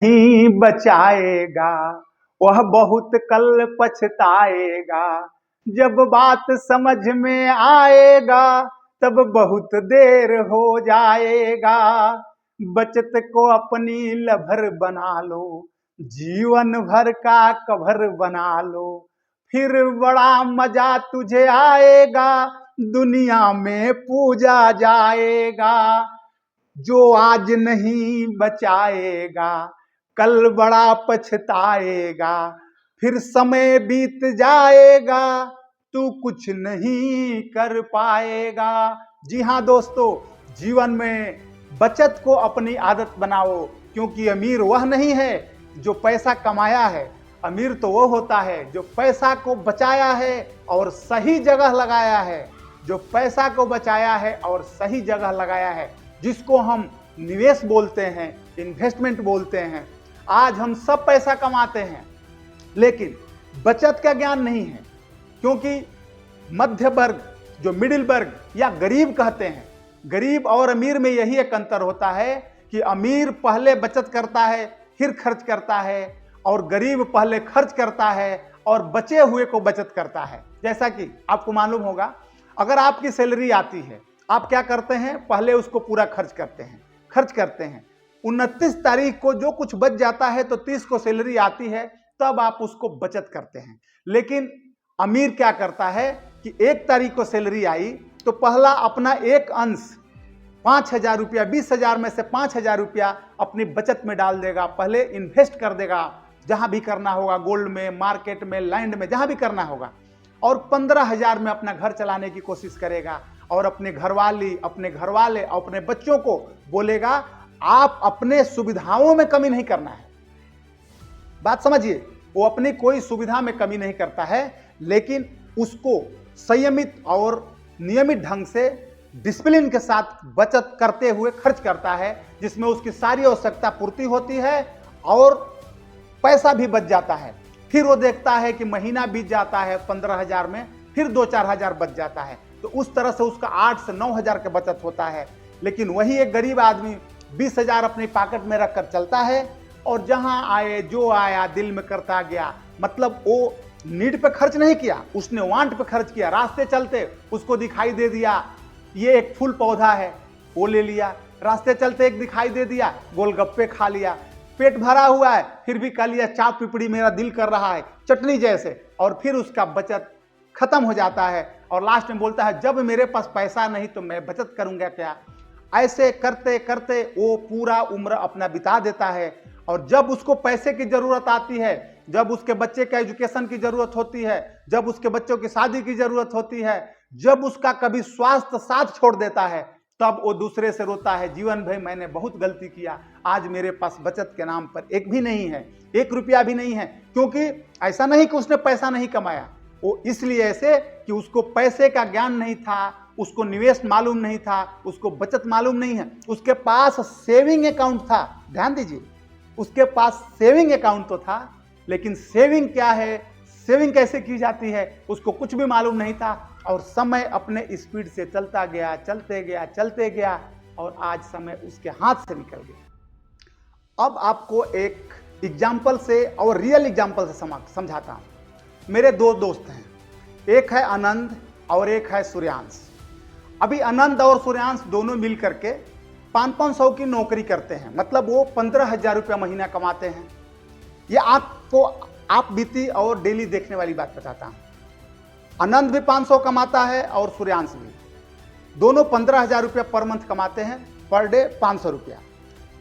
नहीं बचाएगा, वह बहुत कल पछताएगा। जब बात समझ में आएगा तब बहुत देर हो जाएगा। बचत को अपनी लभर बना लो, जीवन भर का कभर बना लो, फिर बड़ा मजा तुझे आएगा, दुनिया में पूजा जाएगा। जो आज नहीं बचाएगा कल बड़ा पछताएगा, फिर समय बीत जाएगा तू कुछ नहीं कर पाएगा। जी हाँ दोस्तों, जीवन में बचत को अपनी आदत बनाओ, क्योंकि अमीर वह नहीं है जो पैसा कमाया है, अमीर तो वो होता है जो पैसा को बचाया है और सही जगह लगाया है। जो पैसा को बचाया है और सही जगह लगाया है, जिसको हम निवेश बोलते हैं, इन्वेस्टमेंट बोलते हैं। आज हम सब पैसा कमाते हैं लेकिन बचत का ज्ञान नहीं है, क्योंकि मध्य वर्ग, जो मिडिल वर्ग या गरीब कहते हैं, गरीब और अमीर में यही एक अंतर होता है कि अमीर पहले बचत करता है फिर खर्च करता है, और गरीब पहले खर्च करता है और बचे हुए को बचत करता है। जैसा कि आपको मालूम होगा, अगर आपकी सैलरी आती है, आप क्या करते हैं? पहले उसको पूरा खर्च करते हैं। 29 तारीख को जो कुछ बच जाता है तो 30 को सैलरी आती है, तब आप उसको बचत करते हैं। लेकिन अमीर क्या करता है कि 1 तारीख को सैलरी आई तो पहला अपना एक अंश 5,000 रुपया, 20,000 में से 5,000 रुपया अपनी बचत में डाल देगा, पहले इन्वेस्ट कर देगा, जहां भी करना होगा, गोल्ड में, मार्केट में, लैंड में, जहां भी करना होगा, और 15,000 में अपना घर चलाने की कोशिश करेगा, और अपने घरवाली, अपने घरवाले, अपने बच्चों को बोलेगा आप अपने सुविधाओं में कमी नहीं करना है। बात समझिए, वो अपनी कोई सुविधा में कमी नहीं करता है, लेकिन उसको संयमित और नियमित ढंग से डिसिप्लिन के साथ बचत करते हुए खर्च करता है, जिसमें उसकी सारी आवश्यकता पूर्ति होती है और पैसा भी बच जाता है। फिर वो देखता है कि महीना बीत जाता है 15,000 में, फिर 2-4 हजार बच जाता है, तो उस तरह से उसका 8 से 9 हजार का बचत होता है। लेकिन वही एक गरीब आदमी 20,000 अपने पॉकेट में रखकर चलता है और जहां आए जो आया दिल में करता गया। मतलब वो नीड पे खर्च नहीं किया, उसने वांट पे खर्च किया। रास्ते चलते उसको दिखाई दे दिया ये एक फूल पौधा है, वो ले लिया। रास्ते चलते एक दिखाई दे दिया, गोलगप्पे खा लिया। पेट भरा हुआ है फिर भी खा लिया, चाप पिपड़ी मेरा दिल कर रहा है, चटनी जैसे, और फिर उसका बचत खत्म हो जाता है और लास्ट में बोलता है जब मेरे पास पैसा नहीं तो मैं बचत करूंगा क्या। ऐसे करते करते वो पूरा उम्र अपना बिता देता है, और जब उसको पैसे की जरूरत आती है, जब उसके बच्चे के एजुकेशन की जरूरत होती है, जब उसके बच्चों की शादी की जरूरत होती है, जब उसका कभी स्वास्थ्य साथ छोड़ देता है, तब वो दूसरे से रोता है जीवन भाई मैंने बहुत गलती किया, आज मेरे पास बचत के नाम पर एक भी नहीं है, 1 रुपया भी नहीं है। क्योंकि ऐसा नहीं कि उसने पैसा नहीं कमाया, वो इसलिए ऐसे कि उसको पैसे का ज्ञान नहीं था, उसको निवेश मालूम नहीं था, उसको बचत मालूम नहीं है। उसके पास सेविंग अकाउंट था, ध्यान दीजिए, उसके पास सेविंग अकाउंट तो था, लेकिन सेविंग क्या है, सेविंग कैसे की जाती है, उसको कुछ भी मालूम नहीं था। और समय अपने स्पीड से चलता गया, चलते गया, और आज समय उसके हाथ से निकल गया। अब आपको एक एग्जाम्पल से और रियल एग्जाम्पल से समझाता हूं। मेरे 2 दोस्त हैं, एक है आनंद और एक है सूर्यांश। अभी आनंद और सूर्यांश दोनों मिल करके 500 की नौकरी करते हैं, मतलब वो 15,000 रुपया महीना कमाते हैं। ये आपको आप बीती और डेली देखने वाली बात बताता हूं। आनंद भी 500 कमाता है और सूर्यांश भी, दोनों 15,000 रुपया पर मंथ कमाते हैं, पर डे 500 रुपया।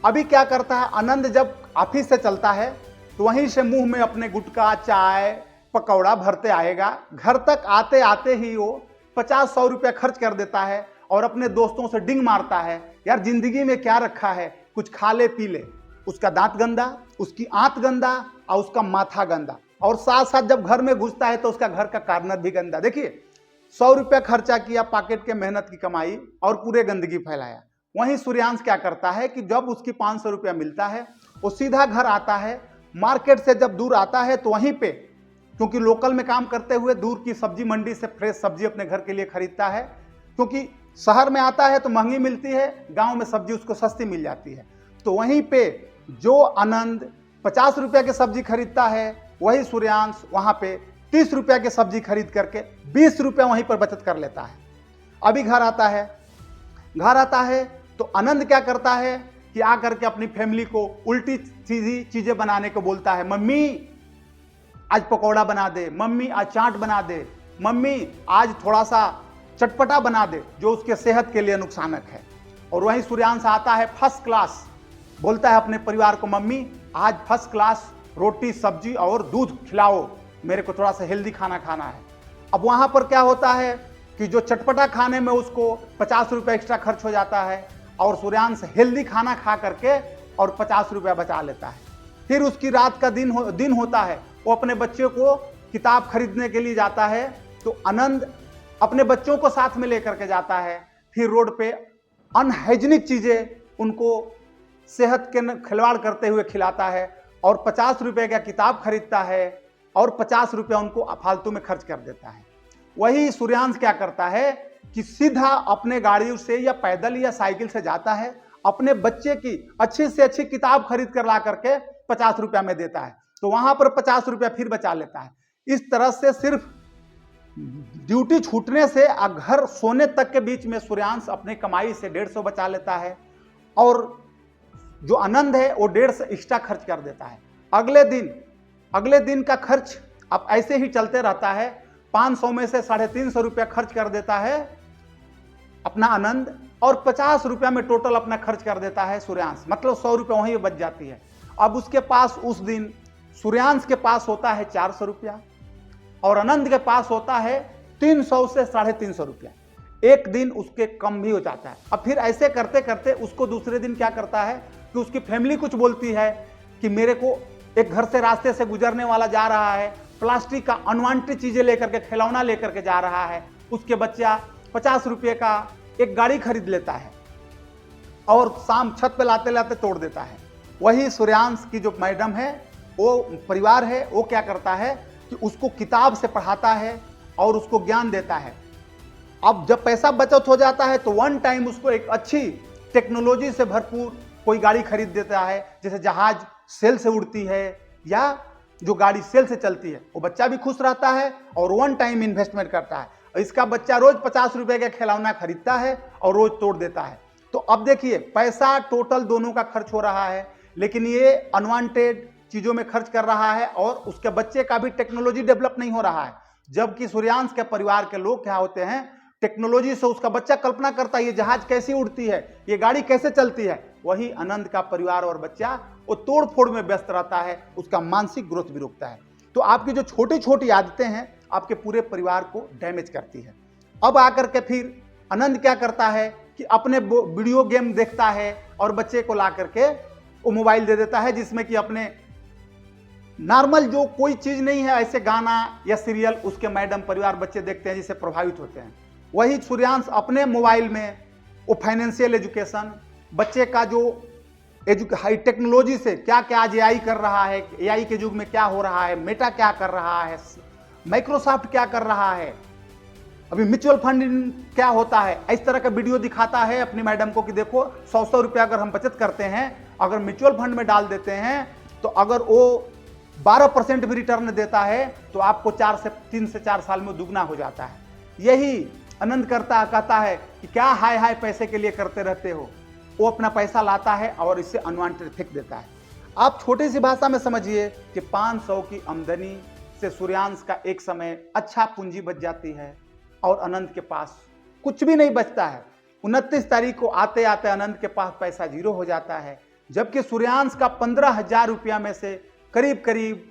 अभी क्या करता है, आनंद जब ऑफिस से चलता है तो वहीं से मुंह में अपने गुटखा, चाय, पकौड़ा भरते आएगा, घर तक आते आते ही वो 50-100 रुपया खर्च कर देता है और अपने दोस्तों से डिंग मारता है, यार जिंदगी में क्या रखा है, कुछ खा ले पी ले। उसका दांत गंदा, उसकी आंत गंदा और उसका माथा गंदा, और साथ साथ जब घर में घुसता है तो उसका घर का कार्नर भी गंदा। देखिए, 100 रुपया खर्चा किया पॉकेट के मेहनत की कमाई और पूरे गंदगी फैलाया। वहीं सूर्यांश क्या करता है कि जब उसकी 500 रुपया मिलता है वो सीधा घर आता है, मार्केट से जब दूर आता है तो वहीं पे, क्योंकि लोकल में काम करते हुए दूर की सब्जी मंडी से फ्रेश सब्जी अपने घर के लिए खरीदता है, क्योंकि शहर में आता है तो महंगी मिलती है, गांव में सब्जी उसको सस्ती मिल जाती है। तो वहीं पे जो आनंद 50 रुपया की सब्जी खरीदता है, वही सूर्यांश वहां पे 30 रुपया की सब्जी खरीद करके 20 रुपया वहीं पर बचत कर लेता है। अभी घर आता है तो आनंद क्या करता है कि आकर के अपनी फैमिली को उल्टी सीधी चीजें बनाने को बोलता है। मम्मी आज पकौड़ा बना दे, मम्मी आज चाट बना दे, मम्मी आज थोड़ा सा चटपटा बना दे, जो उसके सेहत के लिए नुकसानक है। और वहीं सूर्यांश आता है फर्स्ट क्लास, बोलता है अपने परिवार को, मम्मी आज फर्स्ट क्लास रोटी सब्जी और दूध खिलाओ, मेरे को थोड़ा सा हेल्दी खाना खाना है। अब वहां पर क्या होता है कि जो चटपटा खाने में उसको 50 रुपया एक्स्ट्रा खर्च हो जाता है और सूर्यांश हेल्दी खाना खा करके और 50 रुपया बचा लेता है। फिर उसकी रात का दिन होता है, वो अपने बच्चे को किताब खरीदने के लिए जाता है, तो आनंद अपने बच्चों को साथ में लेकर के जाता है। फिर रोड पे अनहाइजीनिक चीजें उनको सेहत के खिलवाड़ करते हुए खिलाता है और 50 रुपये का किताब खरीदता है और 50 रुपया उनको फालतू में खर्च कर देता है। वही सूर्यांश क्या करता है कि सीधा अपने गाड़ी से या पैदल या साइकिल से जाता है, अपने बच्चे की अच्छी से अच्छी किताब खरीद कर ला करके 50 रुपया में देता है, तो वहां पर 50 रुपया फिर बचा लेता है। इस तरह से सिर्फ ड्यूटी छूटने से घर सोने तक के बीच में सूर्यांश अपनी कमाई से 150 बचा लेता है और जो आनंद है वो 150 एक्स्ट्रा खर्च कर देता है। अगले दिन का खर्च अब ऐसे ही चलते रहता है। 500 में से 350 रुपया खर्च कर देता है अपना आनंद और 50 रुपया में टोटल अपना खर्च कर देता है सूर्यांश, मतलब 100 रुपया वहीं बच जाती है। अब उसके पास उस दिन सूर्यांश के पास होता है 400 रुपया और आनंद के पास होता है 300 से 350 रुपया। एक दिन उसके कम भी हो जाता है। अब फिर ऐसे करते करते उसको दूसरे दिन क्या करता है कि उसकी फैमिली कुछ बोलती है कि मेरे को एक घर से रास्ते से गुजरने वाला जा रहा है, प्लास्टिक का अनवांटेड चीजें लेकर के, खिलौना लेकर के जा रहा है, उसके बच्चा 50 रुपये का एक गाड़ी खरीद लेता है और शाम छत पे लाते लाते तोड़ देता है। वही सूर्यांश की जो मैडम है, वो परिवार है, वो क्या करता है कि उसको किताब से पढ़ाता है और उसको ज्ञान देता है। अब जब पैसा बचत हो जाता है तो वन टाइम उसको एक अच्छी टेक्नोलॉजी से भरपूर कोई गाड़ी खरीद देता है, जैसे जहाज सेल से उड़ती है या जो गाड़ी सेल से चलती है। वो बच्चा भी खुश रहता है और वन टाइम इन्वेस्टमेंट करता है। इसका बच्चा रोज 50 रुपए का खिलौना खरीदता है और रोज तोड़ देता है। तो अब देखिए पैसा टोटल दोनों का खर्च हो रहा है, लेकिन ये अनवांटेड चीजों में खर्च कर रहा है और उसके बच्चे का भी टेक्नोलॉजी डेवलप नहीं हो रहा है। जबकि सूर्यांश के परिवार के लोग क्या होते हैं, टेक्नोलॉजी से उसका बच्चा कल्पना करता है ये जहाज कैसी उड़ती है, ये गाड़ी कैसे चलती है। वही आनंद का परिवार और बच्चा वो तोड़ फोड़ में व्यस्त रहता है, उसका मानसिक ग्रोथ भी रुकता है। तो आपकी जो छोटी छोटी आदतें हैं आपके पूरे परिवार को डैमेज करती है। अब आकर के फिर आनंद क्या करता है कि अपने वीडियो गेम देखता है और बच्चे को ला करके वो मोबाइल दे देता है, जिसमें कि अपने नॉर्मल जो कोई चीज नहीं है, ऐसे गाना या सीरियल उसके मैडम परिवार बच्चे देखते हैं जिससे प्रभावित होते हैं। वही सूर्यांश अपने मोबाइल में वो फाइनेंशियल एजुकेशन, बच्चे का जो हाई टेक्नोलॉजी से क्या क्या आज एआई कर रहा है, एआई के युग में क्या हो रहा है, मेटा क्या कर रहा है, माइक्रोसॉफ्ट क्या कर रहा है, अभी म्यूचुअल फंड क्या होता है, इस तरह का वीडियो दिखाता है अपनी मैडम को कि देखो 100 रुपया अगर हम बचत करते हैं, अगर म्यूचुअल फंड में डाल देते हैं तो अगर वो 12% भी रिटर्न देता है तो आपको 3 से 4 साल में दुगना हो जाता है। यही आनंद कहता है कि क्या हाय हाय पैसे के लिए करते रहते हो। वो अपना पैसा लाता है और इससे अनवांटेड फेंक देता है। आप छोटी सी भाषा में समझिए कि 500 की आमदनी से सूर्यांश का एक समय अच्छा पूंजी बच जाती है और आनंद के पास कुछ भी नहीं बचता है। 29 तारीख को आते आते आनंद के पास पैसा 0 हो जाता है, जबकि सूर्यांश का 15,000 रुपया में से करीब करीब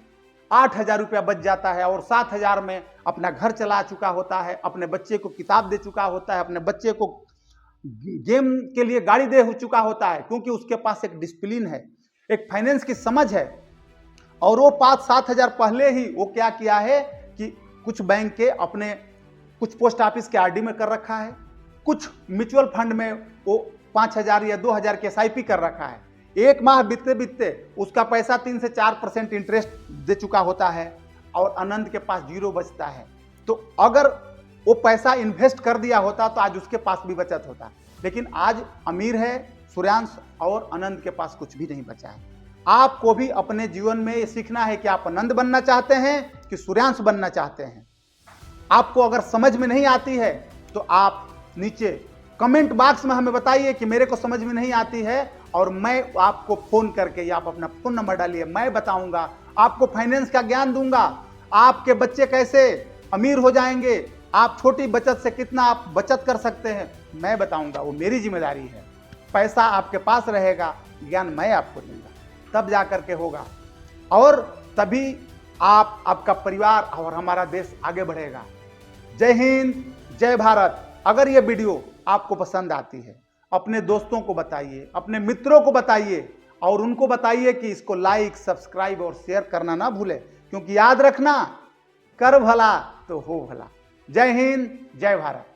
8,000 रुपया बच जाता है और 7,000 में अपना घर चला चुका होता है, अपने बच्चे को किताब दे चुका होता है, अपने बच्चे को गेम के लिए गाड़ी दे चुका होता है, क्योंकि उसके पास एक डिसिप्लिन है, एक फाइनेंस की समझ है। और वो 5-7 हजार पहले ही वो क्या किया है कि कुछ बैंक के अपने कुछ पोस्ट ऑफिस के आरडी में कर रखा है, कुछ म्यूचुअल फंड में वो 5,000 या 2,000 के एसआईपी कर रखा है। एक माह बीतते बीतते उसका पैसा 3 से 4% इंटरेस्ट दे चुका होता है और आनंद के पास 0 बचता है। तो अगर वो पैसा इन्वेस्ट कर दिया होता तो आज उसके पास भी बचत होता, लेकिन आज अमीर है सूर्यांश और आनंद के पास कुछ भी नहीं बचा है। आपको भी अपने जीवन में ये सीखना है कि आप आनंद बनना चाहते हैं कि सूर्यांश बनना चाहते हैं। आपको अगर समझ में नहीं आती है तो आप नीचे कमेंट बॉक्स में हमें बताइए कि मेरे को समझ में नहीं आती है, और मैं आपको फोन करके, या आप अपना फोन नंबर डालिए, मैं बताऊंगा, आपको फाइनेंस का ज्ञान दूंगा, आपके बच्चे कैसे अमीर हो जाएंगे, आप छोटी बचत से कितना आप बचत कर सकते हैं, मैं बताऊंगा। वो मेरी जिम्मेदारी है। पैसा आपके पास रहेगा, ज्ञान मैं आपको दूंगा, तब जाकर के होगा, और तभी आप, आपका परिवार और हमारा देश आगे बढ़ेगा। जय हिंद, जय भारत। अगर ये वीडियो आपको पसंद आती है, अपने दोस्तों को बताइए, अपने मित्रों को बताइए, और उनको बताइए कि इसको लाइक, सब्सक्राइब और शेयर करना ना भूलें, क्योंकि याद रखना, कर भला तो हो भला। जय हिंद, जय भारत।